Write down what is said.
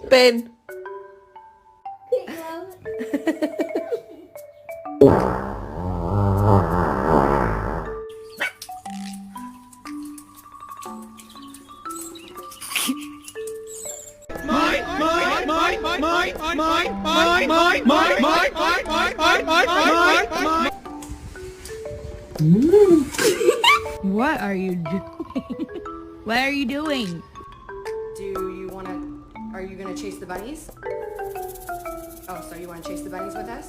Pen. What are you doing? What are you doing? Are you gonna chase the bunnies? Oh, so you wanna chase the bunnies with us?